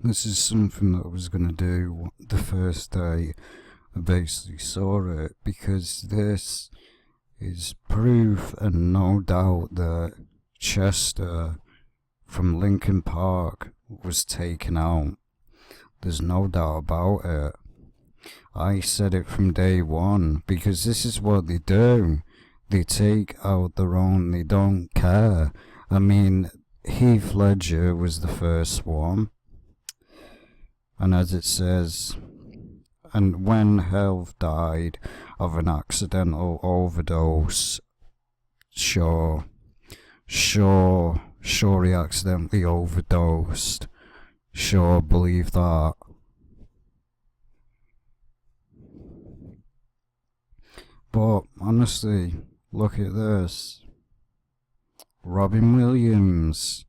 This is something that I was going to do the first day I basically saw it, because this is proof and no doubt that Chester from Linkin Park was taken out. There's no doubt about it. I said it from day one, because this is what they do. They take out their own, they don't care. I mean, Heath Ledger was the first one. And as it says, and when Health died of an accidental overdose, sure he accidentally overdosed. Sure, believe that. But honestly, look at this. Robin Williams,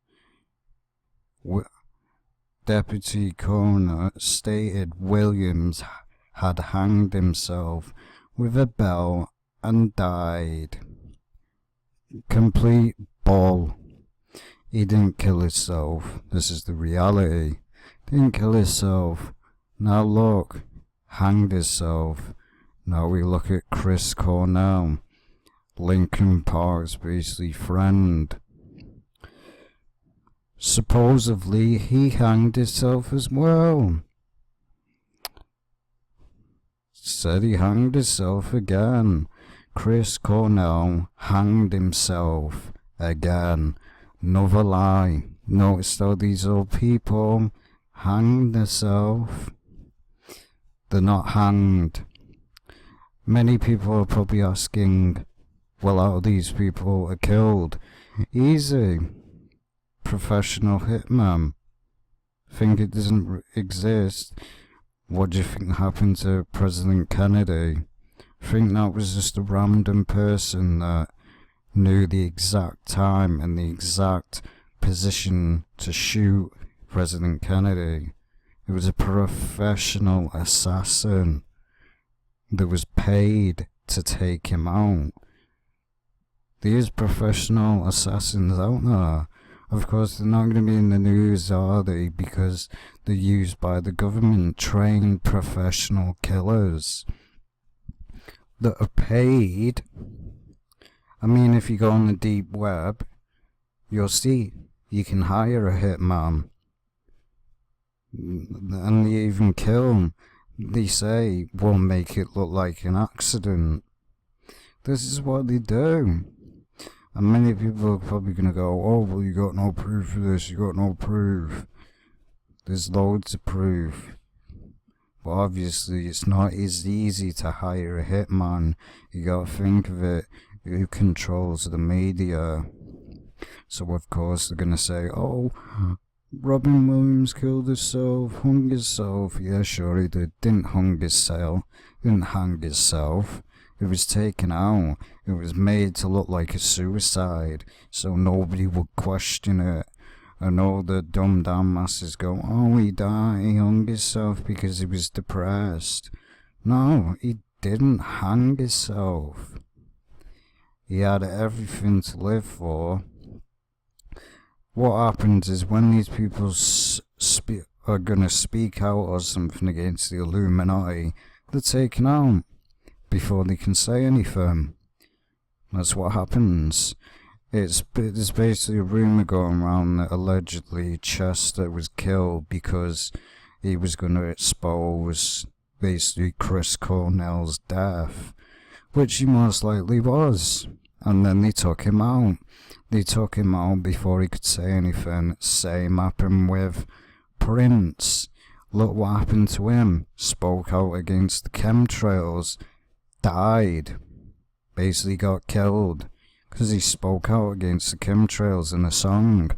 Deputy Coroner, stated Williams had hanged himself with a bell and died. Complete bull. He didn't kill himself. This is the reality. Didn't kill himself. Now look, hanged himself. Now we look at Chris Cornell, Linkin Park's basically friend. Supposedly he hanged himself as well. Said he hanged himself again. Chris Cornell hanged himself again. Another lie. Notice how these old people hanged themselves. They're not hanged. Many people are probably asking, well, how these people are killed? Easy. Professional hitman. Think it doesn't exist? What do you think happened to President Kennedy? Think that was just a random person that knew the exact time and the exact position to shoot President Kennedy? It was a professional assassin that was paid to take him out. There's professional assassins out there. Of course, they're not going to be in the news, are they? Because they're used by the government, trained professional killers that are paid. I mean, if you go on the deep web, you'll see you can hire a hitman. And they even kill them. They say, we'll make it look like an accident. This is what they do. And many people are probably going to go, oh, well, you got no proof of this, you got no proof. There's loads of proof. But obviously, it's not as easy to hire a hitman. You got to think of it, who controls the media. So, of course, they're going to say, oh, Robin Williams killed himself, hung himself. Yeah, sure he did. Didn't hang himself. Didn't hang himself. It was taken out. It was made to look like a suicide, so nobody would question it. And all the dumb masses go, oh, he died, he hung himself because he was depressed. No, he didn't hang himself. He had everything to live for. What happens is when these people are going to speak out or something against the Illuminati, they're taken out before they can say anything. That's what happens. There's basically a rumour going around that allegedly Chester was killed because he was going to expose basically Chris Cornell's death, which he most likely was. And then they took him out. They took him out before he could say anything. Same happened with Prince. Look what happened to him. Spoke out against the chemtrails. Died. Basically got killed because he spoke out against the chemtrails in a song.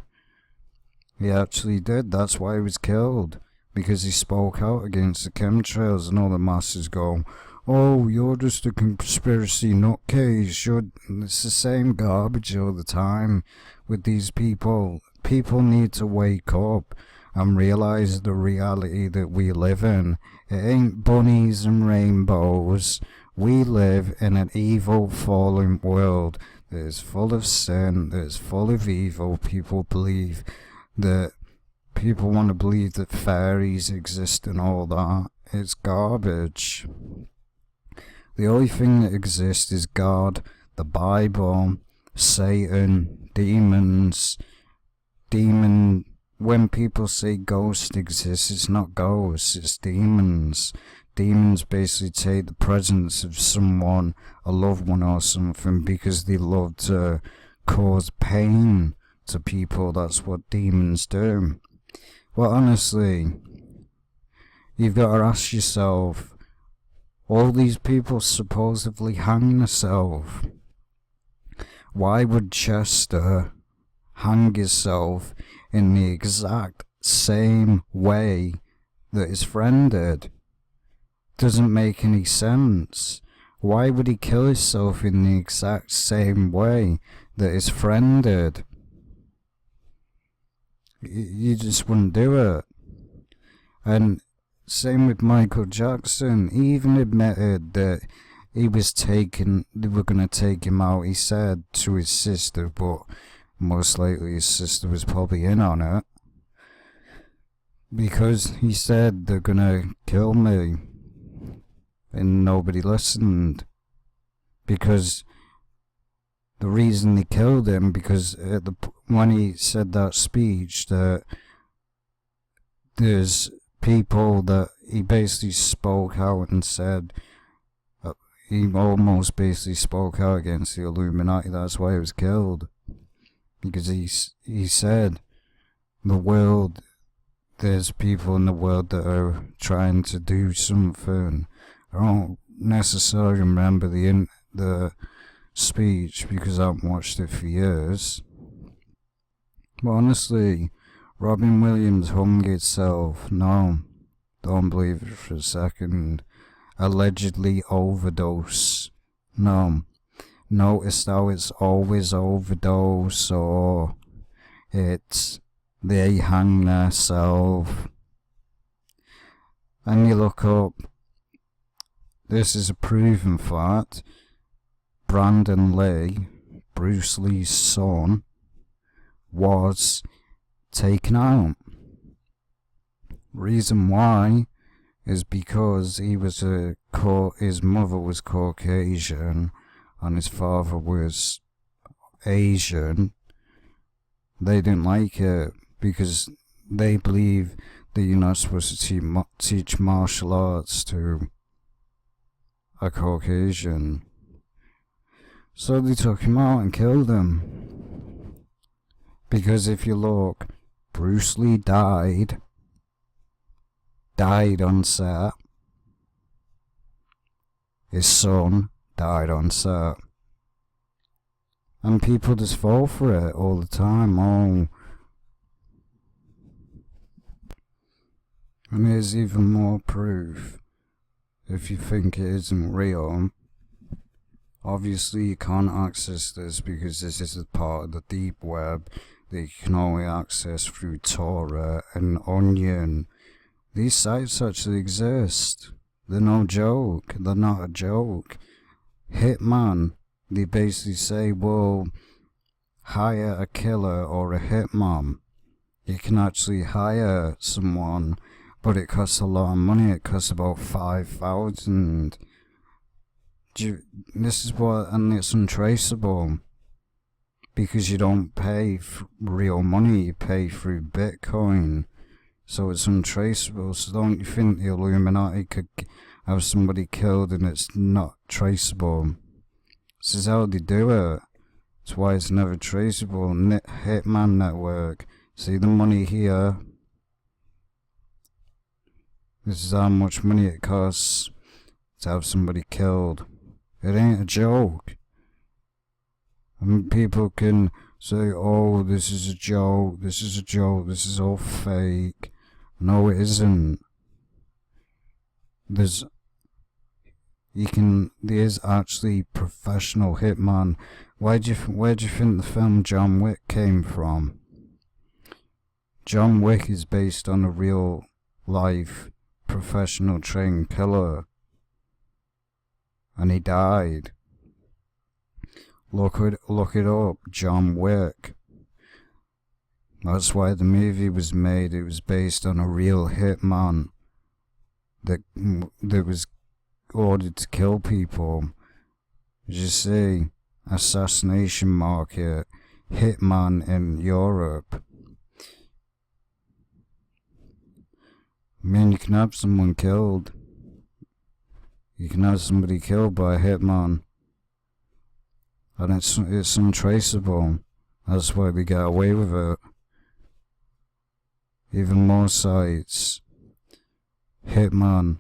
He actually did. That's why he was killed, because he spoke out against the chemtrails. And all the masses go, oh, you're just a conspiracy nutcase. It's the same garbage all the time with these people. People need to wake up and realize the reality that we live in. It ain't bunnies and rainbows. We live in an evil, fallen world that is full of sin, that is full of evil. People believe that people want to believe that fairies exist and all that. It's garbage. The only thing that exists is God, the Bible, Satan, demons. When people say ghost exists, it's not ghosts, it's demons. Demons basically take the presence of someone, a loved one or something, because they love to cause pain to people. That's what demons do. Well, honestly, you've got to ask yourself, all these people supposedly hang themselves. Why would Chester hang himself in the exact same way that his friend did? Doesn't make any sense. Why would he kill himself in the exact same way that his friend did? You just wouldn't do it. And same with Michael Jackson. He even admitted that they were going to take him out, he said, to his sister, but most likely his sister was probably in on it. Because he said, they're going to kill me. And nobody listened. Because the reason they killed him, because when he said that speech, that there's people that he basically spoke out and said, he almost basically spoke out against the Illuminati. That's why he was killed. Because he said, the world, there's people in the world that are trying to do something. I don't necessarily remember the speech because I haven't watched it for years. But honestly, Robin Williams hung himself. No, don't believe it for a second. Allegedly overdose. No. Notice how it's always overdose, or it's they hang themselves. And you look up, this is a proven fact, Brandon Lee, Bruce Lee's son, was taken out. Reason why is because his mother was Caucasian and his father was Asian. They didn't like it because they believe that you're not supposed to teach martial arts to a Caucasian. So they took him out and killed him. Because if you look, Bruce Lee died on set. His son died on set. And people just fall for it all the time. Oh. And here's even more proof. If you think it isn't real, obviously you can't access this because this is a part of the deep web that you can only access through Tor and Onion. These sites actually exist. They're no joke. They're not a joke. Hitman, they basically say, well, hire a killer or a hitman. You can actually hire someone, but it costs a lot of money. It costs about 5,000. This is what, and it's untraceable. Because you don't pay real money, you pay through Bitcoin. So it's untraceable. So don't you think the Illuminati could have somebody killed and it's not traceable? This is how they do it. That's why it's never traceable. Hitman Network. See the money here? This is how much money it costs to have somebody killed. It ain't a joke. I mean, people can say, oh, this is a joke, this is a joke, this is all fake. No, it isn't. There's actually professional hitman. Where do you think the film John Wick came from? John Wick is based on a real life professional trained killer. And he died. Look it up, John Wick. That's why the movie was made. It was based on a real hitman that was ordered to kill people. As you see, assassination market, hitman in Europe. I mean, you can have someone killed. You can have somebody killed by a hitman. And it's untraceable. That's why they get away with it. Even more sites. Hitman.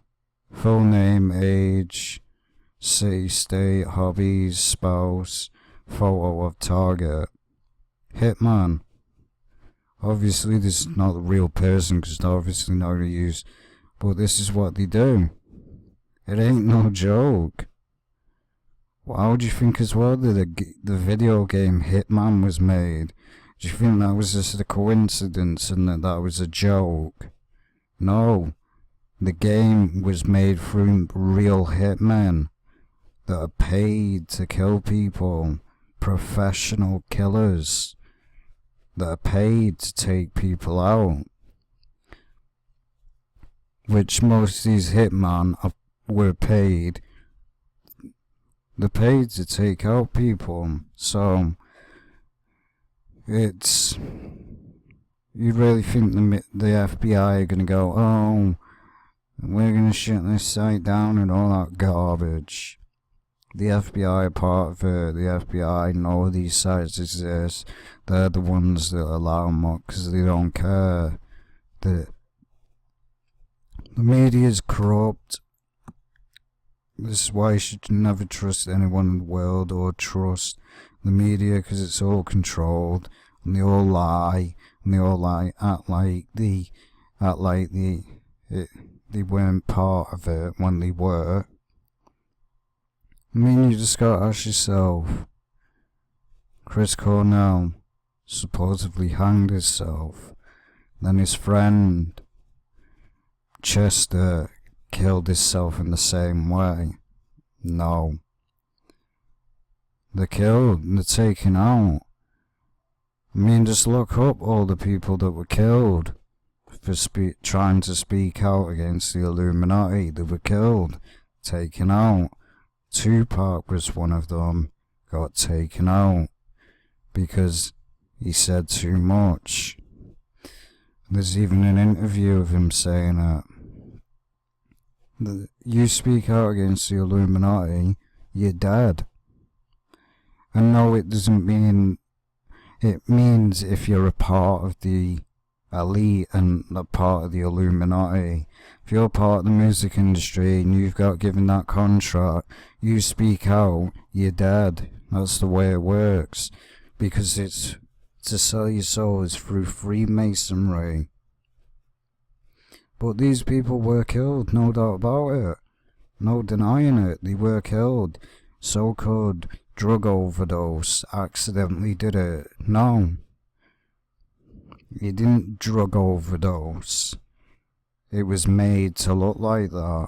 Full name, age, city, state, hobbies, spouse, photo of target. Hitman. Obviously this is not a real person because they're obviously not going to use, but this is what they do. It ain't no joke. How would you think as well that the video game Hitman was made? Do you think that was just a coincidence and that was a joke? No. The game was made through real hitmen that are paid to kill people. Professional killers that are paid to take people out. Which most of these hitmen were paid. They're paid to take out people. So it's, you really think the FBI are going to go, oh, we're going to shut this site down and all that garbage? The FBI are part of it. The FBI know these sites exist. They're the ones that allow them up because they don't care. The media is corrupt. This is why you should never trust anyone in the world or trust the media, because it's all controlled and they all lie and they all act like they weren't part of it when they were. I mean, you just gotta ask yourself. Chris Cornell supposedly hanged himself. Then his friend Chester killed himself in the same way. No. They're killed, they're taken out. I mean, just look up all the people that were killed for trying to speak out against the Illuminati. They were killed, taken out. Tupac was one of them, got taken out because he said too much. There's even an interview of him saying that you speak out against the Illuminati, you're dead. And no, it doesn't mean, it means if you're a part of the elite and a part of the Illuminati. If you're part of the music industry and you've got given that contract, you speak out, you're dead. That's the way it works. Because it's to sell your souls through Freemasonry. But these people were killed, no doubt about it. No denying it, they were killed. So-called drug overdose, accidentally did it. No. He didn't drug overdose. It was made to look like that.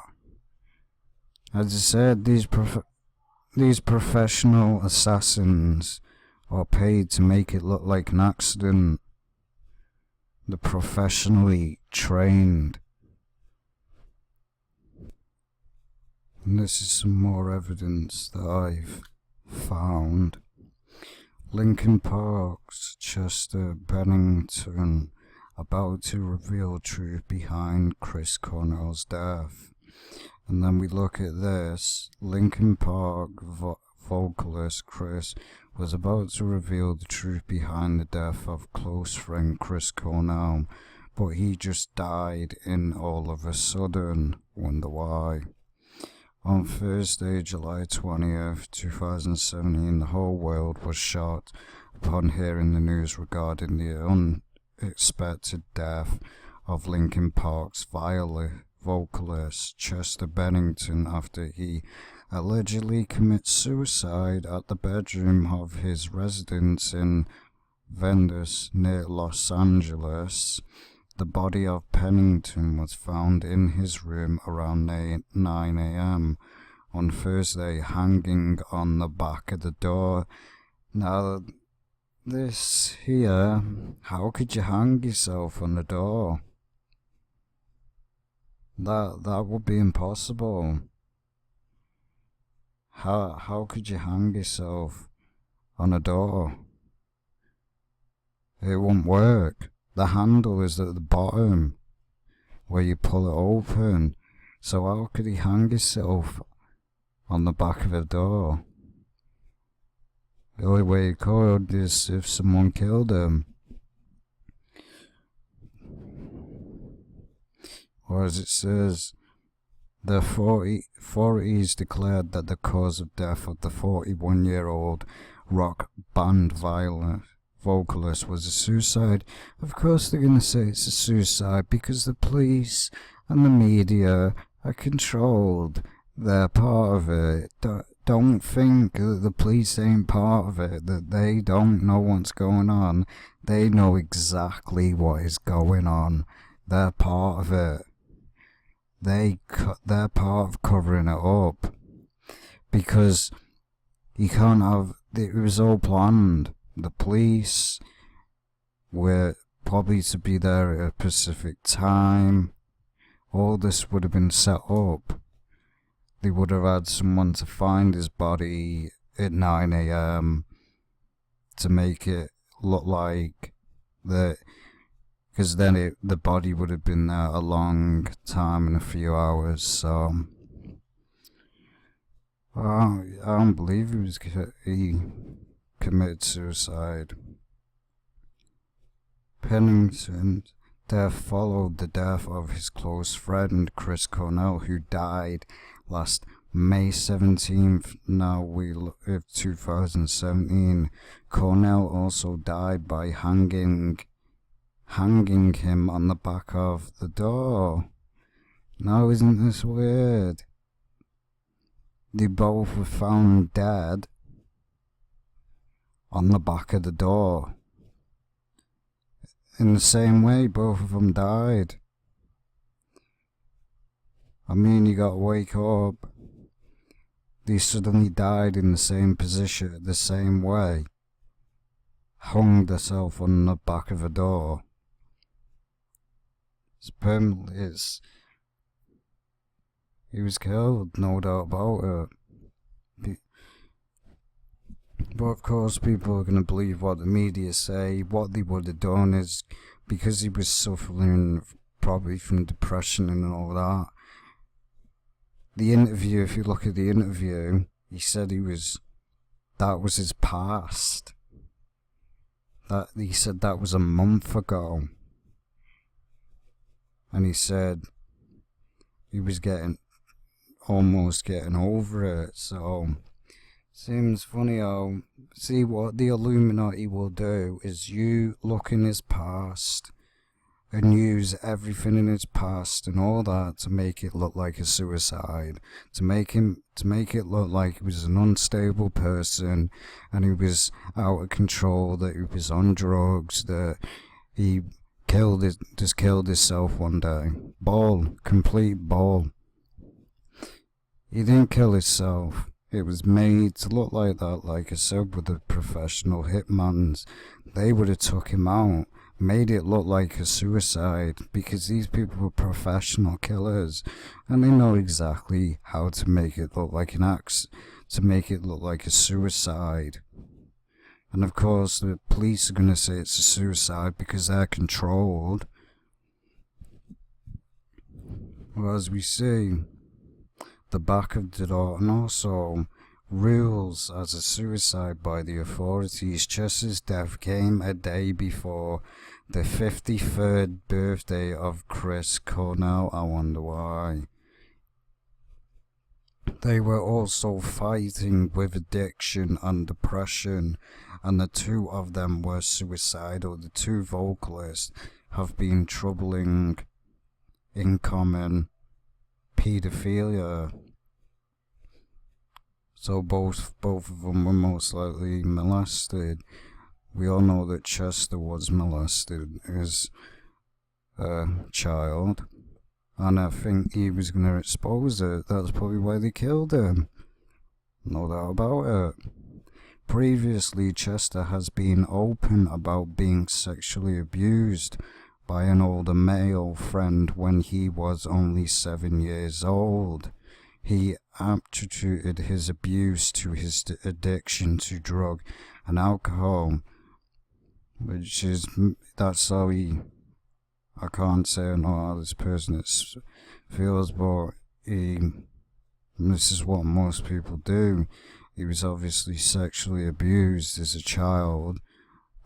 As I said, these professional assassins are paid to make it look like an accident. They're professionally trained. And this is some more evidence that I've found. Linkin Park's Chester Bennington about to reveal truth behind Chris Cornell's death. And then we look at this. Linkin Park vocalist Chris was about to reveal the truth behind the death of close friend Chris Cornell, but he just died in all of a sudden. Wonder why? On Thursday, July 20th, 2017, the whole world was shocked upon hearing the news regarding the unexpected death of Linkin Park's vocalist Chester Bennington after he allegedly commits suicide at the bedroom of his residence in Venice near Los Angeles. The body of Bennington was found in his room around 9 a.m. on Thursday, hanging on the back of the door. Now, this here, how could you hang yourself on the door? That would be impossible. How could you hang yourself on a door? It won't work. The handle is at the bottom where you pull it open. So how could he hang himself on the back of a door? The only way he could is if someone killed him. Or as it says, the authorities declared that the cause of death of the 41-year-old rock band vocalist was a suicide. Of course they're going to say it's a suicide because the police and the media are controlled. They're part of it. Don't think that the police ain't part of it, that they don't know what's going on. They know exactly what is going on. They're part of it. They're part of covering it up. Because you can't have... It was all planned. The police were probably to be there at a specific time. All this would have been set up. They would have had someone to find his body at 9 AM to make it look like that, because then the body would have been there a long time in a few hours. So I don't believe he committed suicide. Bennington's death followed the death of his close friend Chris Cornell, who died last May 17th, of 2017. Cornell also died by hanging him on the back of the door. Now isn't this weird? They both were found dead on the back of the door. In the same way, both of them died. I mean, you gotta wake up. They suddenly died in the same position, the same way. Hung themselves on the back of a door. He was killed, no doubt about it. But of course people are going to believe what the media say. What they would have done is, because he was suffering probably from depression and all that. The interview, if you look at the interview, he said that was his past. He said that was a month ago. And he said he was almost getting over it. So seems funny how, see, what the Illuminati will do is you look in his past and use everything in his past and all that to make it look like a suicide, to make it look like he was an unstable person and he was out of control, that he was on drugs, that he just killed himself one day. Complete ball. He didn't kill himself. It was made to look like that, like I said, with the professional hitmans. They would have took him out, made it look like a suicide, because these people were professional killers, and they know exactly how to make it look like to make it look like a suicide. And of course the police are going to say it's a suicide because they're controlled. Well, as we see, the back of the door, and also rules as a suicide by the authorities. Chester's death came a day before the 53rd birthday of Chris Cornell. I wonder why. They were also fighting with addiction and depression, and the two of them were suicidal. The two vocalists have been troubling in common pedophilia. So both of them were most likely molested. We all know that Chester was molested as a child, and I think he was going to expose it. That's probably why they killed him. No doubt about it. Previously, Chester has been open about being sexually abused by an older male friend when he was only 7 years old. He attributed his abuse to his addiction to drug and alcohol, that's how I can't say I know how this person feels, but this is what most people do. He was obviously sexually abused as a child,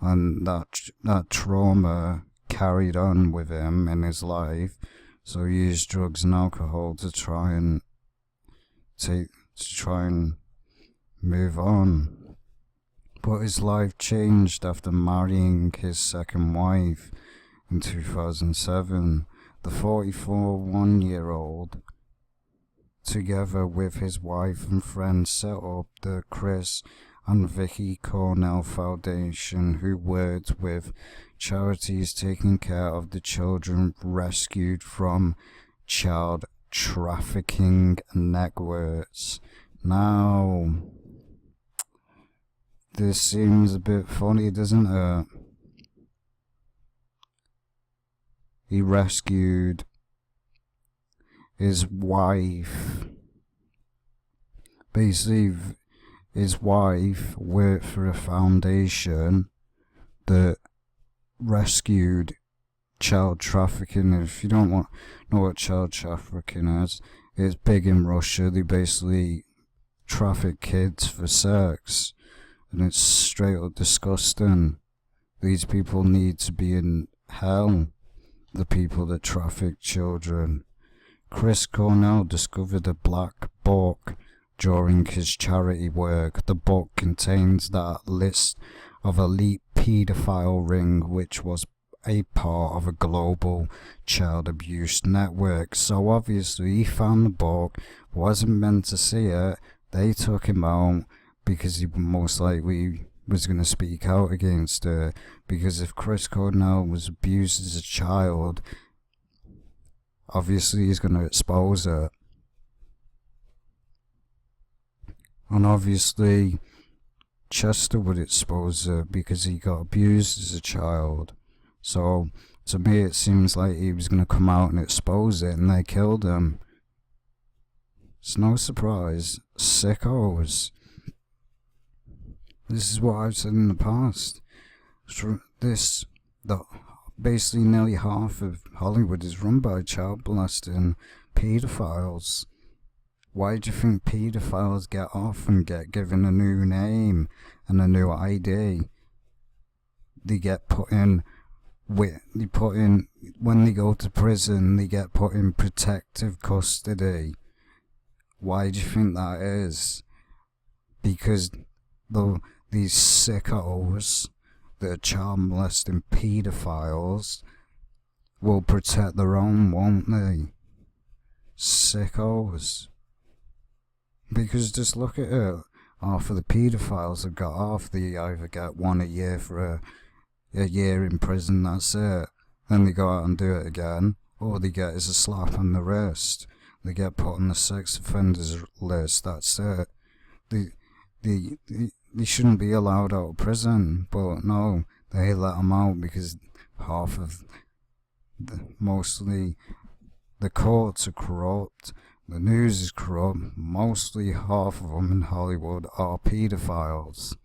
and that trauma carried on with him in his life, so he used drugs and alcohol to try and move on. But his life changed after marrying his second wife in 2007. The 41-year-old, together with his wife and friends, set up the Chris and Vicky Cornell Foundation, who worked with charities taking care of the children rescued from child trafficking networks. Now, this seems a bit funny, doesn't it? He rescued his wife. Basically, his wife worked for a foundation that rescued child trafficking. If you don't know what child trafficking is, it's big in Russia. They basically traffic kids for sex, and it's straight up disgusting. These people need to be in hell, the people that traffic children. Chris Cornell discovered a black book during his charity work. The book contains that list of elite paedophile ring, which was a part of a global child abuse network. So obviously he found the book, wasn't meant to see it. They took him out because he most likely was going to speak out against it. Because if Chris Cornell was abused as a child, obviously he's going to expose it. And obviously Chester would expose it because he got abused as a child. So to me it seems like he was going to come out and expose it, and they killed him. It's no surprise. Sickos. This is what I've said in the past. Basically nearly half of Hollywood is run by child molesting paedophiles. Why do you think paedophiles get off and get given a new name and a new ID? They get put in, when they go to prison, they get put in protective custody. Why do you think that is? Because these sickos that are child molesting paedophiles will protect their own, won't they? Sickos. Because just look at it, half of the paedophiles have got off. They either get one a year for a year in prison, that's it. Then they go out and do it again. All they get is a slap on the wrist. They get put on the sex offenders list, that's it. They shouldn't be allowed out of prison, but no, they let them out because mostly the courts are corrupt, the news is corrupt, mostly half of them in Hollywood are paedophiles.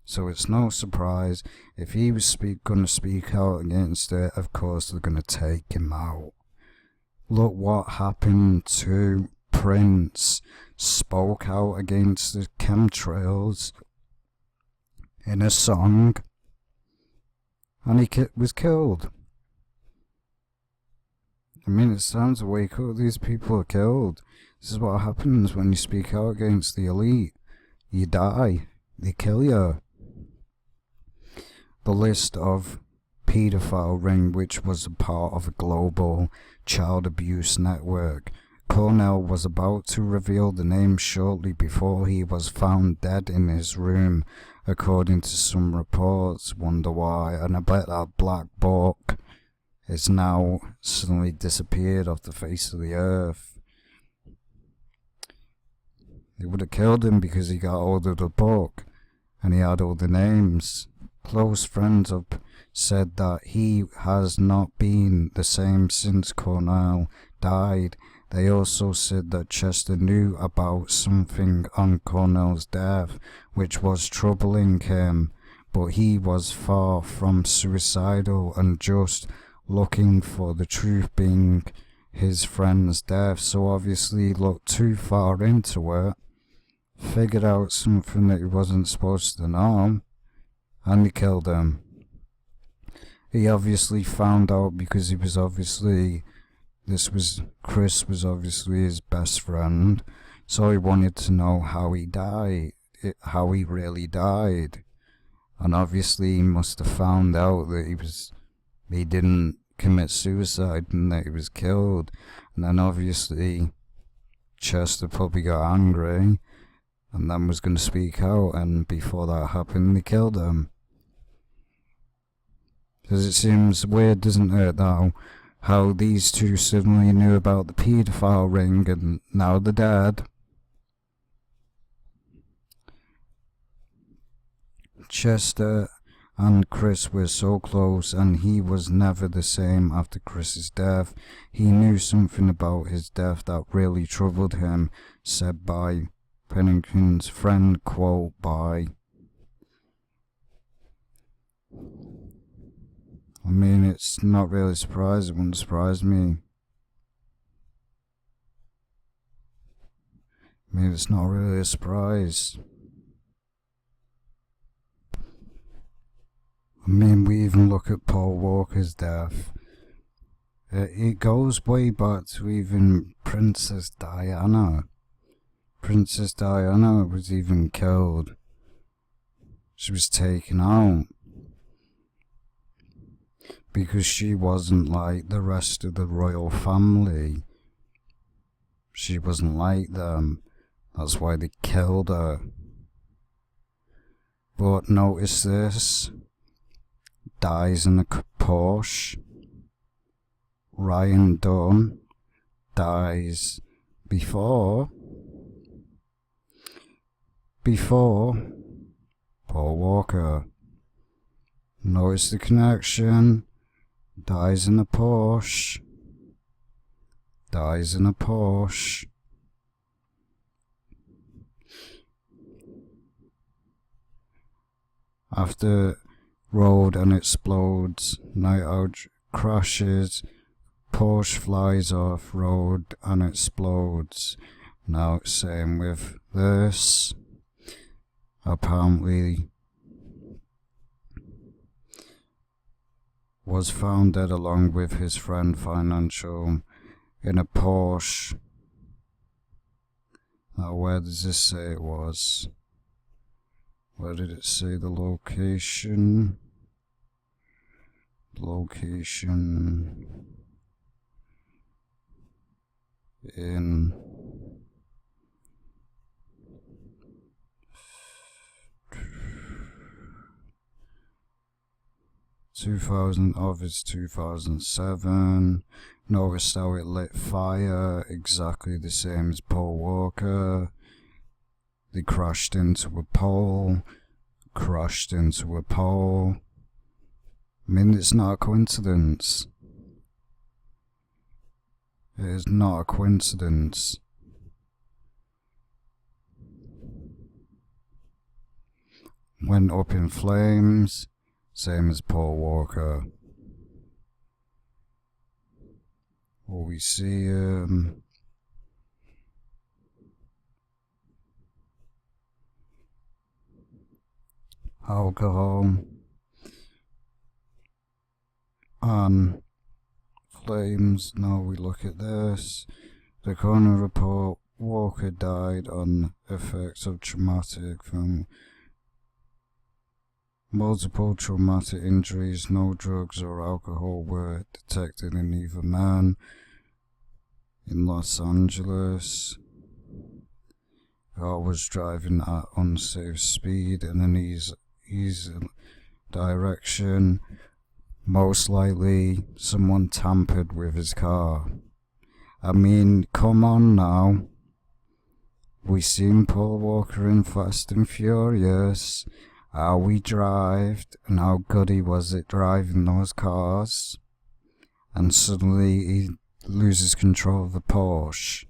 So it's no surprise, if he was going to speak out against it, of course they're going to take him out. Look what happened to Prince. Spoke out against the chemtrails in a song, and he was killed. I mean, it's time to wake up. These people are killed. This is what happens when you speak out against the elite. You die. They kill you. The list of paedophile ring, which was a part of a global child abuse network. Cornell was about to reveal the name shortly before he was found dead in his room, according to some reports. Wonder why? And I bet that black book has now suddenly disappeared off the face of the earth. They would have killed him because he got hold of the book, and he had other names. Close friends have said that he has not been the same since Cornell died. They also said that Chester knew about something on Cornell's death which was troubling him, but he was far from suicidal and just looking for the truth being his friend's death. So obviously he looked too far into it, figured out something that he wasn't supposed to know, and he killed him. He obviously found out because he was obviously, Chris was obviously his best friend, so he wanted to know how he died, how he really died. And obviously he must have found out that he didn't commit suicide and that he was killed. And then obviously Chester probably got angry and then was going to speak out, and before that happened, they killed him. Because it seems weird, doesn't it, though, how these two suddenly knew about the paedophile ring and now they're dead. Chester and Chris were so close, and he was never the same after Chris's death. He knew something about his death that really troubled him, said by Bennington's friend, quote by... I mean, it's not really surprising, it wouldn't surprise me. I mean, it's not really a surprise. I mean, we even look at Paul Walker's death. It goes way back to even Princess Diana. Princess Diana was even killed. She was taken out because she wasn't like the rest of the royal family. She wasn't like them. That's why they killed her. But notice this. Dies in a Porsche. Ryan Dunn dies before Paul Walker. Notice the connection. Dies in a Porsche. Dies in a Porsche. After road and explodes, night out crashes, Porsche flies off road and explodes. Now same with this. Apparently was found dead along with his friend Financial in a Porsche. Now where does this say it was? Where did it say the location? Location in it's 2007. Noticed how it lit fire, exactly the same as Paul Walker. They crashed into a pole. I mean, it's not a coincidence. It is not a coincidence. Went up in flames, same as Paul Walker. Well, we see alcohol and flames. Now we look at this. The coroner report, Walker died on effects of traumatic from multiple traumatic injuries. No drugs or alcohol were detected in either man. In Los Angeles, car was driving at unsafe speed in an easy direction. Most likely someone tampered with his car. I mean, come on now. We seen Paul Walker in Fast and Furious. how he drived and how good he was at driving those cars, and suddenly he loses control of the Porsche?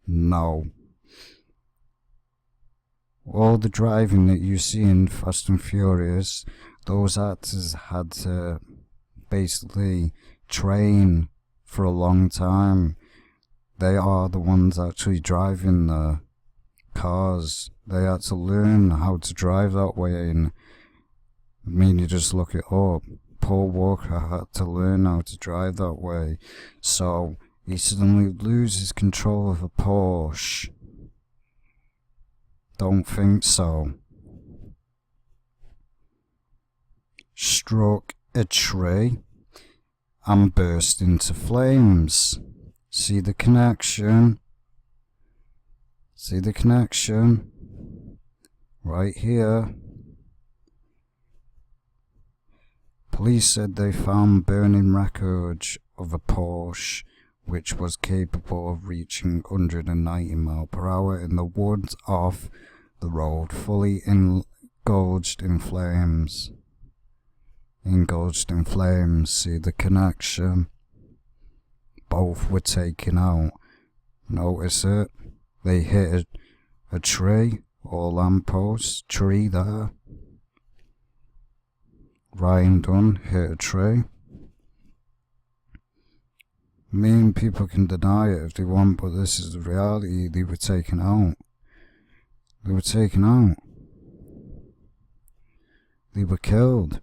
No. All the driving that you see in Fast and Furious, those actors had to basically train for a long time. They are the ones actually driving the cars. They had to learn how to drive that way, and I mean, you just look it up. Paul Walker had to learn how to drive that way, so he suddenly loses control of a Porsche. Don't think so. Struck a tree and burst into flames. See the connection? See the connection? Right here. Police said they found burning wreckage of a Porsche which was capable of reaching 190 mph in the woods off the road, fully engulfed in flames. Engulfed in flames, see the connection? Both were taken out. Notice it? They hit a tree or lamppost. Tree there. Ryan Dunn hit a tree. I mean, people can deny it if they want, but this is the reality. They were taken out. They were taken out. They were killed.